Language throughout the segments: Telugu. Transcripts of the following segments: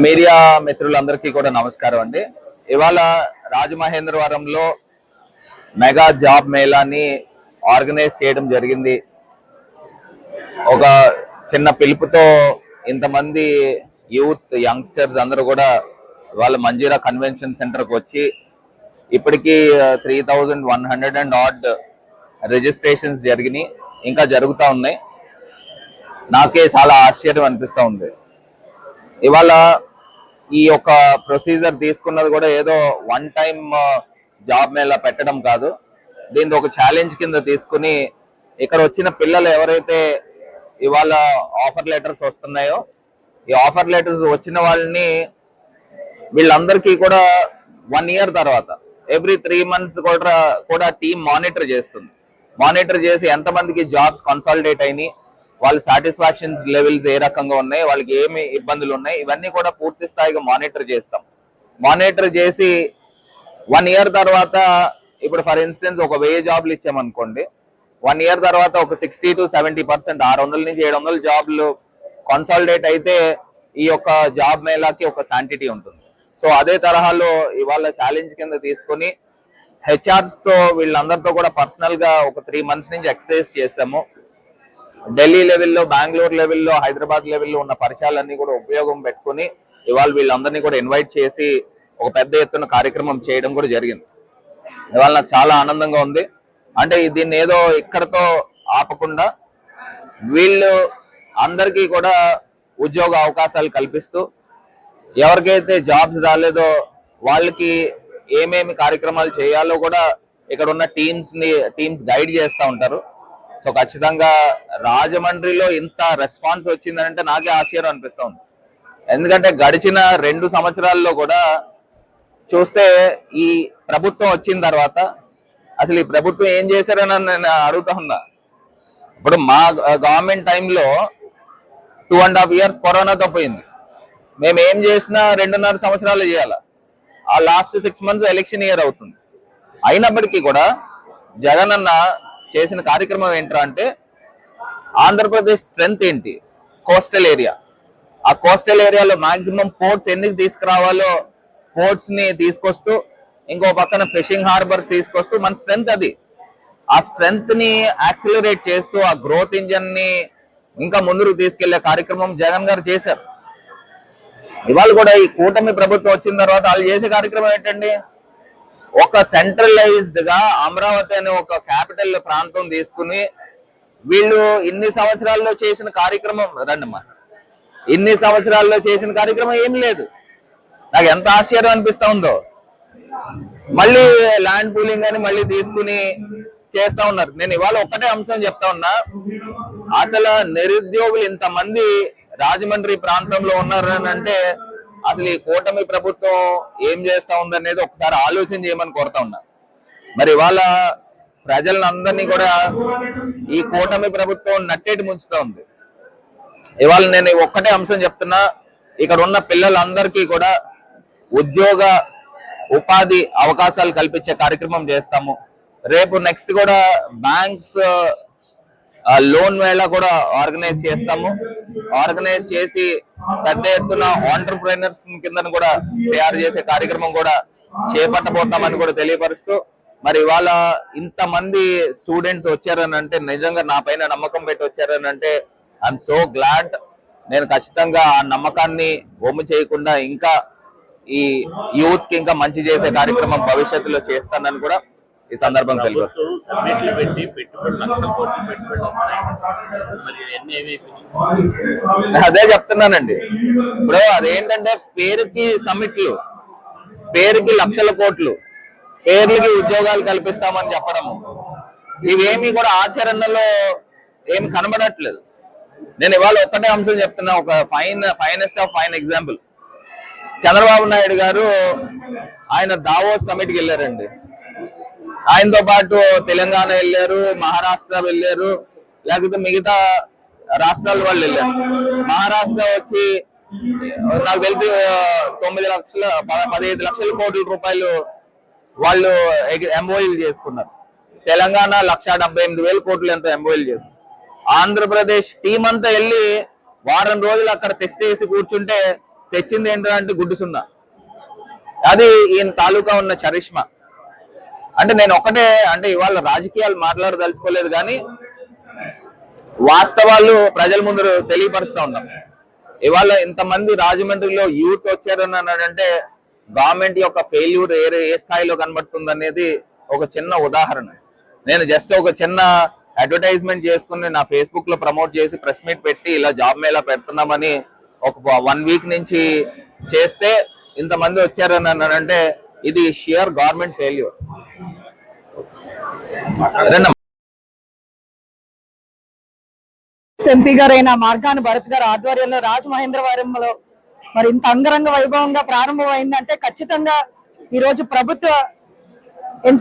మీడియా మిత్రులందరికీ కూడా నమస్కారం అండి. ఇవాళ రాజమహేంద్రవరంలో మెగా జాబ్ మేళాని ఆర్గనైజ్ చేయడం జరిగింది. ఒక చిన్న పిలుపుతో ఇంతమంది యూత్ యంగ్స్టర్స్ అందరూ కూడా వాళ్ళ మంజీరా కన్వెన్షన్ సెంటర్కి వచ్చి ఇప్పటికీ 3100 అండ్ ఆడ్ రిజిస్ట్రేషన్స్ జరిగినాయి, ఇంకా జరుగుతూ ఉన్నాయి. నాకే చాలా ఆశ్చర్యం అనిపిస్తూ ఉంది. ఇవాళ ఈ యొక్క ప్రొసీజర్ తీసుకున్నది కూడా ఏదో వన్ టైం జాబ్ మేళా పెట్టడం కాదు, దీన్ని ఒక ఛాలెంజ్ కింద తీసుకుని ఇక్కడ వచ్చిన పిల్లలు ఎవరైతే ఇవాళ ఆఫర్ లెటర్స్ వస్తున్నాయో, ఈ ఆఫర్ లెటర్స్ వచ్చిన వాళ్ళని వీళ్ళందరికీ కూడా 1 ఇయర్ తర్వాత ఎవ్రీ 3 months కూడా టీం మానిటర్ చేస్తుంది. మానిటర్ చేసి ఎంతమందికి జాబ్స్ కన్సాలిడేట్ అయినాయి, వాళ్ళ సాటిస్ఫాక్షన్ లెవెల్స్ ఏ రకంగా ఉన్నాయి, వాళ్ళకి ఏమి ఇబ్బందులు ఉన్నాయి, ఇవన్నీ కూడా పూర్తి స్థాయిగా మానిటర్ చేస్తాం. మానిటర్ చేసి 1 ఇయర్ తర్వాత ఇప్పుడు ఫర్ ఇన్స్టెన్స్ ఒక 1000 జాబ్లు ఇచ్చామనుకోండి, 1 ఇయర్ తర్వాత ఒక 60 to 70% 600 నుంచి 700 జాబ్లు కన్సాలిడేట్ అయితే ఈ యొక్క జాబ్ మేళాకి ఒక శాంటిటీ ఉంటుంది. సో అదే తరహాలో ఇవాళ ఛాలెంజ్ కింద తీసుకుని హెచ్ఆర్స్ తో వీళ్ళందరితో కూడా పర్సనల్ గా ఒక 3 months నుంచి ఎక్సర్సైజ్ చేసాము. ఢిల్లీ లెవెల్లో, బెంగళూరు లెవెల్లో, హైదరాబాద్ లెవెల్లో ఉన్న పరిచయాలన్నీ కూడా ఉపయోగం పెట్టుకుని ఇవాళ వీళ్ళందరినీ కూడా ఇన్వైట్ చేసి ఒక పెద్ద ఎత్తున కార్యక్రమం చేయడం కూడా జరిగింది. ఇవాళ నాకు చాలా ఆనందంగా ఉంది. అంటే దీన్ని ఏదో ఇక్కడతో ఆపకుండా వీళ్ళు అందరికీ కూడా ఉద్యోగ అవకాశాలు కల్పిస్తూ ఎవరికైతే జాబ్స్ రాలేదో వాళ్ళకి ఏమేమి కార్యక్రమాలు చేయాలో కూడా ఇక్కడ ఉన్న టీమ్స్ గైడ్ చేస్తూ ఉంటారు. సో ఖచ్చితంగా రాజమండ్రిలో ఇంత రెస్పాన్స్ వచ్చిందంటే నాకే ఆశ్చర్యం అనిపిస్తూ ఉంది. ఎందుకంటే గడిచిన 2 సంవత్సరాల్లో కూడా చూస్తే ఈ ప్రభుత్వం వచ్చిన తర్వాత అసలు ఈ ప్రభుత్వం ఏం చేశారని నేను అడుగుతా ఉన్నా. ఇప్పుడు మా గవర్నమెంట్ టైంలో 2.5 years కరోనాతో పోయింది. మేము ఏం చేసినా 2.5 సంవత్సరాలు చేయాలి. ఆ లాస్ట్ 6 months ఎలక్షన్ ఇయర్ అవుతుంది. అయినప్పటికీ కూడా జగన్ అన్న చేసిన కార్యక్రమం ఏంట్రా అంటే, ఆంధ్రప్రదేశ్ స్ట్రెంగ్త్ ఏంటి, కోస్టల్ ఏరియా. ఆ కోస్టల్ ఏరియాలో మాక్సిమం పోర్ట్స్ ఎన్ని తీసుకురావాలో పోర్ట్స్ ని తీసుకొస్తూ, ఇంకో పక్కన ఫిషింగ్ హార్బర్స్ తీసుకొస్తూ మన స్ట్రెంగ్త్ అది. ఆ స్ట్రెంగ్త్ ని యాక్సిలరేట్ చేస్తూ ఆ గ్రోత్ ఇంజన్ ని ఇంకా ముందుకు తీసుకెళ్లే కార్యక్రమం జగన్ గారు చేశారు. ఇవాళ కూడా ఈ కూటమి ప్రభుత్వం వచ్చిన తర్వాత వాళ్ళు చేసే కార్యక్రమం ఏంటండి, ఒక సెంట్రలైజ్డ్ గా అమరావతి అనే ఒక క్యాపిటల్ ప్రాంతం తీసుకుని వీళ్ళు ఇన్ని సంవత్సరాల్లో చేసిన కార్యక్రమం ఇన్ని సంవత్సరాల్లో చేసిన కార్యక్రమం ఏం లేదు. నాకు ఎంత ఆశ్చర్యం అనిపిస్తా ఉందో. మళ్ళీ ల్యాండ్ పూలింగ్ అని మళ్ళీ తీసుకుని చేస్తా ఉన్నారు. నేను ఇవాళ ఒక్కటే అంశం చెప్తా ఉన్నా, అసలు నిరుద్యోగులు ఇంతమంది రాజమండ్రి ప్రాంతంలో ఉన్నారని అంటే అసలు ఈ కూటమి ప్రభుత్వం ఏం చేస్తా ఉందనేది ఒకసారి ఆలోచన చేయమని కోరుతా ఉన్నా. మరి ఇవాళ ప్రజలందరినీ కూడా ఈ కూటమి ప్రభుత్వం నట్టేటి ముంచుతా ఉంది. ఇవాళ నేను ఒక్కటే అంశం చెప్తున్నా, ఇక్కడ ఉన్న పిల్లలందరికీ కూడా ఉద్యోగ ఉపాధి అవకాశాలు కల్పించే కార్యక్రమం చేస్తాము. రేపు నెక్స్ట్ కూడా బ్యాంక్స్ లోన్ వేళ కూడా ఆర్గనైజ్ చేస్తాము. ఆర్గనైజ్ చేసి పెద్ద ఎత్తున ఆంటర్ప్రెనర్స్ కింద కూడా తయారు చేసే కార్యక్రమం కూడా చేపట్టబోతామని కూడా తెలియపరుస్తూ, మరి ఇవాళ ఇంతమంది స్టూడెంట్స్ వచ్చారని అంటే, నిజంగా నా పైన నమ్మకం పెట్టి వచ్చారని అంటే ఐఎమ్ సో గ్లాడ్. నేను ఖచ్చితంగా ఆ నమ్మకాన్ని ఒమ్ము చేయకుండా ఇంకా ఈ యూత్ కి ఇంకా మంచి చేసే కార్యక్రమం భవిష్యత్తులో చేస్తానని కూడా ఈ సందర్భంగా తెలియదు. అదే చెప్తున్నానండి. ఇప్పుడు అదేంటంటే పేరుకి సమ్మిట్లు, పేరుకి లక్షల కోట్లు, పేర్లకి ఉద్యోగాలు కల్పిస్తామని చెప్పడము, ఇవేమి కూడా ఆచరణలో ఏమి కనబడట్లేదు. నేను ఇవాళ ఒక్కటే అంశం చెప్తున్నా, ఒక finest of fine example. Chandrababu Naidu గారు ఆయన దావోస్ సమిట్కి వెళ్ళారండి. ఆయనతో పాటు తెలంగాణ వెళ్ళారు, మహారాష్ట్ర వెళ్ళారు, లేకపోతే మిగతా రాష్ట్రాల వాళ్ళు వెళ్ళారు. మహారాష్ట్ర వచ్చి నాకు తెలిసి 15 లక్షల కోట్ల రూపాయలు వాళ్ళు ఎంఓయూలు చేసుకున్నారు. తెలంగాణ 1,78,000 కోట్లు ఎంతో ఎంఓయూలు చేసుకున్నారు. ఆంధ్రప్రదేశ్ టీం అంతా వెళ్ళి వారం రోజులు అక్కడ టెస్ట్ వేసి కూర్చుంటే తెచ్చింది ఏంటంటే గుడ్డు సున్నా. అది ఈయన తాలూకా ఉన్న చరిష్మా. అంటే నేను ఒకటే అంటే ఇవాళ రాజకీయాలు మాట్లాడదలుచుకోలేదు, కానీ వాస్తవాలు ప్రజల ముందు తెలియపరుస్తూ ఉన్నాం. ఇవాళ ఇంతమంది రాజమండ్రిలో యూత్ వచ్చారని అంటే గవర్నమెంట్ యొక్క ఫెయిల్యూర్ ఏ స్థాయిలో కనబడుతుంది అనేది ఒక చిన్న ఉదాహరణ. నేను జస్ట్ ఒక చిన్న అడ్వర్టైజ్మెంట్ చేసుకుని నా ఫేస్బుక్ లో ప్రమోట్ చేసి ప్రెస్ మీట్ పెట్టి ఇలా జాబ్ మేళా పెడుతున్నామని ఒక 1 వీక్ నుంచి చేస్తే ఇంతమంది వచ్చారని అంటే ఇది షియర్ గవర్నమెంట్ ఫెయిల్యూర్. ఎంపీ గారైన మార్గాని భరత్ గారి ఆధ్వర్యంలో రాజమహేంద్రవరంలో మరి ఇంత అంగరంగ వైభవంగా ప్రారంభమైందంటే ఖచ్చితంగా ఈ రోజు ప్రభుత్వ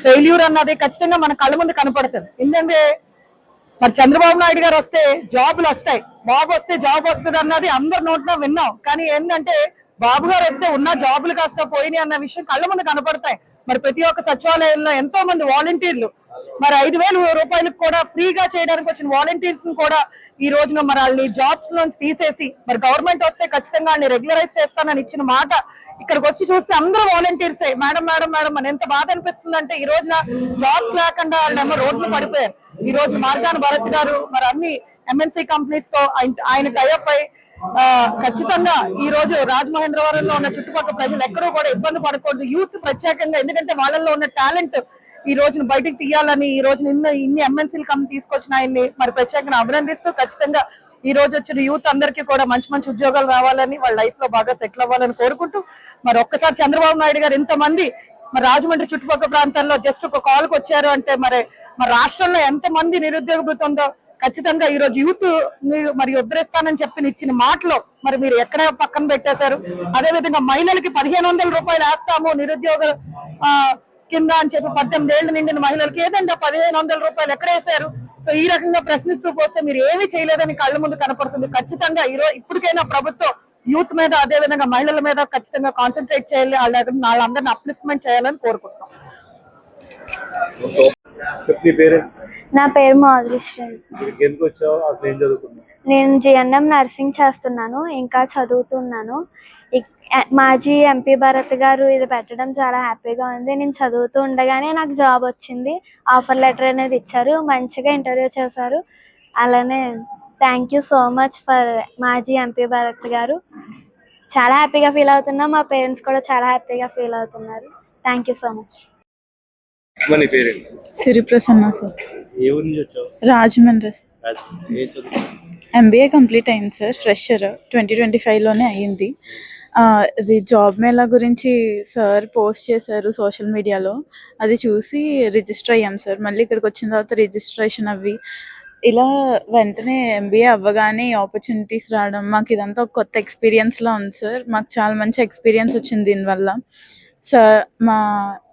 ఫెయిల్యూర్ అన్నది ఖచ్చితంగా మన కళ్ళ ముందు కనపడుతుంది. ఎందుకంటే మరి చంద్రబాబు నాయుడు గారు వస్తే జాబులు వస్తాయి, బాబు వస్తే జాబ్ వస్తుంది అన్నది అందరి నోట్లో విన్నాం. కానీ ఏంటంటే బాబు గారు వస్తే ఉన్న జాబులు కాస్త పోయినాయి అన్న విషయం కళ్ళ ముందు కనపడతాయి. మరి ప్రతి ఒక్క సచివాలయంలో ఎంతో మంది వాలంటీర్లు మరి 5,000 రూపాయలకు కూడా ఫ్రీగా చేయడానికి వచ్చిన వాలంటీర్స్ కూడా ఈ రోజున మరి వాళ్ళని జాబ్స్ లోంచి తీసేసి మరి గవర్నమెంట్ వస్తే ఖచ్చితంగా వాళ్ళని రెగ్యులరైజ్ చేస్తానని ఇచ్చిన మాట ఇక్కడికి వచ్చి చూస్తే అందరూ వాలంటీర్సే. మేడం మేడం మేడం అని ఎంత బాధ అనిపిస్తుంది అంటే ఈ రోజున జాబ్స్ లేకుండా వాళ్ళేమో రోడ్లు పడిపోయారు. ఈ రోజు మార్గాని భరత్ గారు మరి అన్ని ఎంఎన్సీ కంపెనీస్ తో ఆయన టైఅప్ అయి ఖచ్చితంగా ఈ రోజు రాజమహేంద్రవరంలో ఉన్న చుట్టుపక్కల ప్రజలు ఎక్కడూ కూడా ఇబ్బంది పడకూడదు, యూత్ ప్రత్యేకంగా, ఎందుకంటే వాళ్ళల్లో ఉన్న టాలెంట్ ఈ రోజున బయటికి తీయాలని ఈ రోజు ఇన్ని ఎంఎన్సీలు తీసుకొచ్చిన ఆయన్ని మరి ప్రత్యేకంగా అభినందిస్తూ ఖచ్చితంగా ఈ రోజు వచ్చిన యూత్ అందరికీ కూడా మంచి మంచి ఉద్యోగాలు రావాలని వాళ్ళ లైఫ్ లో బాగా సెటిల్ అవ్వాలని కోరుకుంటూ మరి ఒక్కసారి చంద్రబాబు నాయుడు గారు ఇంతమంది మరి రాజమండ్రి చుట్టుపక్కల ప్రాంతాల్లో జస్ట్ ఒక కాల్కి వచ్చారు అంటే మరి రాష్ట్రంలో ఎంత మంది నిరుద్యోగ భృతి ఉందో ఖచ్చితంగా ఈ రోజు యూత్ మరి ఉద్ధరిస్తానని చెప్పి ఇచ్చిన మాటలో మరి మీరు ఎక్కడ పక్కన పెట్టేశారు. అదే విధంగా మహిళలకి 1,500 రూపాయలు వేస్తాము నిరుద్యోగ కింద అని చెప్పి 18 ఏళ్లు నిండిన మహిళలకి ఏదంటే 1,500 రూపాయలు ఎక్కడ వేశారు? సో ఈ రకంగా ప్రశ్నిస్తూ పోతే మీరు ఏమీ చేయలేదని కళ్ళ ముందు కనపడుతుంది. ఖచ్చితంగా ఇప్పటికైనా ప్రభుత్వం యూత్ మీద అదే విధంగా మహిళల మీద ఖచ్చితంగా కాన్సన్ట్రేట్ చేయాలి, వాళ్ళందరినీ అప్లిఫ్ట్మెంట్ చేయాలని కోరుకుంటున్నాం. నా పేరు మాధుశ్రీ. నేను జిఎన్ఎం నర్సింగ్ చేస్తున్నాను, ఇంకా చదువుతున్నాను. మాజీ ఎంపీ భరత్ గారు ఇది పెట్టడం చాలా హ్యాపీగా ఉంది. నేను చదువుతూ ఉండగానే నాకు జాబ్ వచ్చింది, ఆఫర్ లెటర్ అనేది ఇచ్చారు, మంచిగా ఇంటర్వ్యూ చేశారు. అలానే thank you so much for మాజీ ఎంపీ భరత్ గారు. చాలా హ్యాపీగా ఫీల్ అవుతున్నా, మా పేరెంట్స్ కూడా చాలా హ్యాపీగా ఫీల్ అవుతున్నారు. Thank you so much. Siri Prasanna sir, Rajahmundry. MBA complete అయింది సార్, ఫ్రెషర్ 2025లోనే అయ్యింది. ఇది జాబ్ మేళా గురించి సార్ పోస్ట్ చేశారు సోషల్ మీడియాలో, అది చూసి రిజిస్టర్ అయ్యాం సార్. మళ్ళీ ఇక్కడికి వచ్చిన తర్వాత రిజిస్ట్రేషన్ అవి ఇలా వెంటనే ఎంబీఏ అవ్వగానే ఆపర్చునిటీస్ రావడం మాకు ఇదంతా ఒక కొత్త ఎక్స్పీరియన్స్లా ఉంది సార్. మాకు చాలా మంచి ఎక్స్పీరియన్స్ వచ్చింది దీనివల్ల. సార్ మా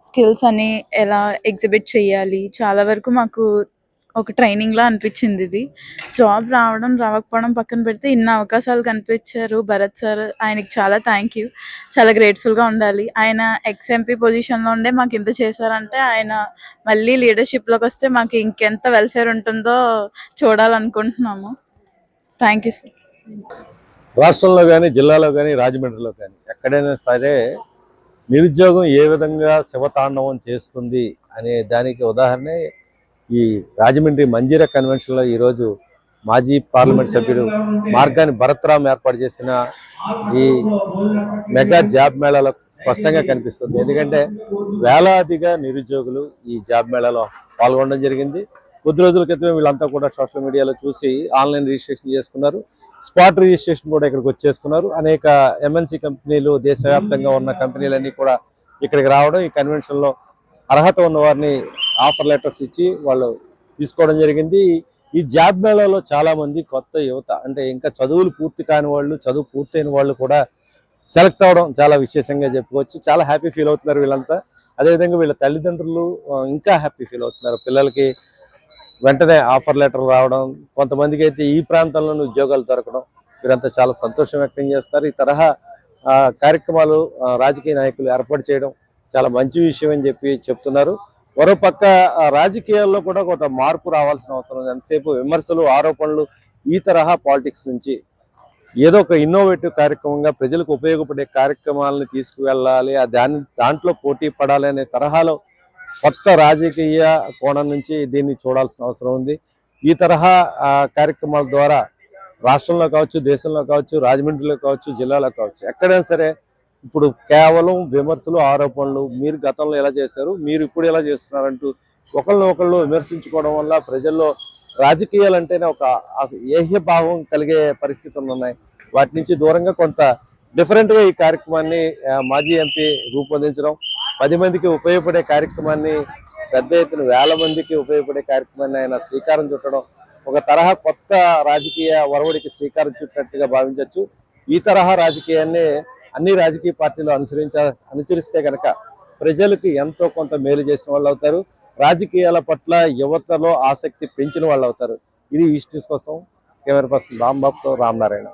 స్కిల్స్ అని ఎలా ఎగ్జిబిట్ చేయాలి చాలా వరకు మాకు ఒక ట్రైనింగ్లా అనిపించింది. ఇది జాబ్ రావడం రావకపోవడం పక్కన పెడితే ఇన్ని అవకాశాలు కనిపించారు భరత్ సార్, ఆయనకి చాలా థ్యాంక్ యూ. చాలా గ్రేట్ఫుల్గా ఉండాలి. ఆయన ఎక్స్ఎంపీ పొజిషన్లో ఉండే మాకు ఇంత చేశారంటే ఆయన మళ్ళీ లీడర్షిప్లోకి వస్తే మాకు ఇంకెంత వెల్ఫేర్ ఉంటుందో చూడాలనుకుంటున్నాము. Thank you sir. రాష్ట్రంలో కానీ జిల్లాలో కానీ రాజమండ్రిలో కానీ ఎక్కడైనా సరే నిరుద్యోగం ఏ విధంగా శివతాండవం చేస్తుంది అనే దానికి ఉదాహరణ ఈ రాజమండ్రి మంజీరా కన్వెన్షన్లో ఈరోజు మాజీ పార్లమెంట్ సభ్యుడు మార్గాని భరత్రామ్ ఏర్పాటు చేసిన ఈ మెగా జాబ్ మేళాలో స్పష్టంగా కనిపిస్తుంది. ఎందుకంటే వేలాదిగా నిరుద్యోగులు ఈ జాబ్ మేళాలో పాల్గొనడం జరిగింది. కొద్ది రోజుల క్రితమే వీళ్ళంతా కూడా సోషల్ మీడియాలో చూసి ఆన్లైన్ రిజిస్ట్రేషన్ చేసుకున్నారు, స్పాట్ రిజిస్ట్రేషన్ కూడా ఇక్కడికి వచ్చేసుకున్నారు. అనేక ఎంఎన్సీ కంపెనీలు, దేశవ్యాప్తంగా ఉన్న కంపెనీలన్నీ కూడా ఇక్కడికి రావడం, ఈ కన్వెన్షన్లో అర్హత ఉన్న వారిని ఆఫర్ లెటర్స్ ఇచ్చి వాళ్ళు తీసుకోవడం జరిగింది. ఈ జాబ్ మేళాలో చాలామంది కొత్త యువత, అంటే ఇంకా చదువులు పూర్తి కాని వాళ్ళు, చదువు పూర్తయిన వాళ్ళు కూడా సెలెక్ట్ అవ్వడం చాలా విశేషంగా చెప్పుకోవచ్చు. చాలా హ్యాపీ ఫీల్ అవుతున్నారు వీళ్ళంతా. అదేవిధంగా వీళ్ళ తల్లిదండ్రులు ఇంకా హ్యాపీ ఫీల్ అవుతున్నారు. పిల్లలకి వెంటనే ఆఫర్ లెటర్ రావడం, కొంతమందికి అయితే ఈ ప్రాంతంలోనే ఉద్యోగాలు దొరకడం, వీరంతా చాలా సంతోషం వ్యక్తం చేస్తారు. ఈ తరహా కార్యక్రమాలు రాజకీయ నాయకులు ఏర్పాటు చేయడం చాలా మంచి విషయం అని చెప్తున్నారు. మరోపక్క రాజకీయాల్లో కూడా కొంత మార్పు రావాల్సిన అవసరం ఉంది. ఎంతసేపు విమర్శలు, ఆరోపణలు, ఈ తరహా పాలిటిక్స్ నుంచి ఏదో ఒక ఇన్నోవేటివ్ కార్యక్రమంగా ప్రజలకు ఉపయోగపడే కార్యక్రమాలను తీసుకువెళ్ళాలి, దాంట్లో పోటీ పడాలి అనే తరహాలో కొత్త రాజకీయ కోణం నుంచి దీన్ని చూడాల్సిన అవసరం ఉంది. ఈ తరహా కార్యక్రమాల ద్వారా రాష్ట్రంలో కావచ్చు, దేశంలో కావచ్చు, రాజమండ్రిలో కావచ్చు, జిల్లాలో కావచ్చు, ఎక్కడైనా సరే ఇప్పుడు కేవలం విమర్శలు, ఆరోపణలు, మీరు గతంలో ఎలా చేశారు, మీరు ఇప్పుడు ఎలా చేస్తున్నారంటూ ఒకళ్ళు విమర్శించుకోవడం వల్ల ప్రజల్లో రాజకీయాలు అంటేనే ఒక ఏహ్య భావం కలిగే పరిస్థితులు ఉన్నాయి. వాటి నుంచి దూరంగా కొంత డిఫరెంట్గా ఈ కార్యక్రమాన్ని మాజీ ఎంపీ రూపొందించడం, 10 మందికి ఉపయోగపడే కార్యక్రమాన్ని, పెద్ద ఎత్తున 1000 మందికి ఉపయోగపడే కార్యక్రమాన్ని ఆయన శ్రీకారం చుట్టడం ఒక తరహా కొత్త రాజకీయ ఒరవడికి శ్రీకారం చుట్టినట్టుగా భావించవచ్చు. ఈ తరహా రాజకీయాన్ని అన్ని రాజకీయ పార్టీలు అనుసరిస్తే కనుక ప్రజలకు ఎంతో కొంత మేలు చేసిన వాళ్ళు అవుతారు, రాజకీయాల పట్ల యువతలో ఆసక్తి పెంచిన వాళ్ళు అవుతారు. ఇది ఈస్ట్ న్యూస్ కోసం కెమెరా పర్సన్ రాంబాబుతో రామనారాయణ.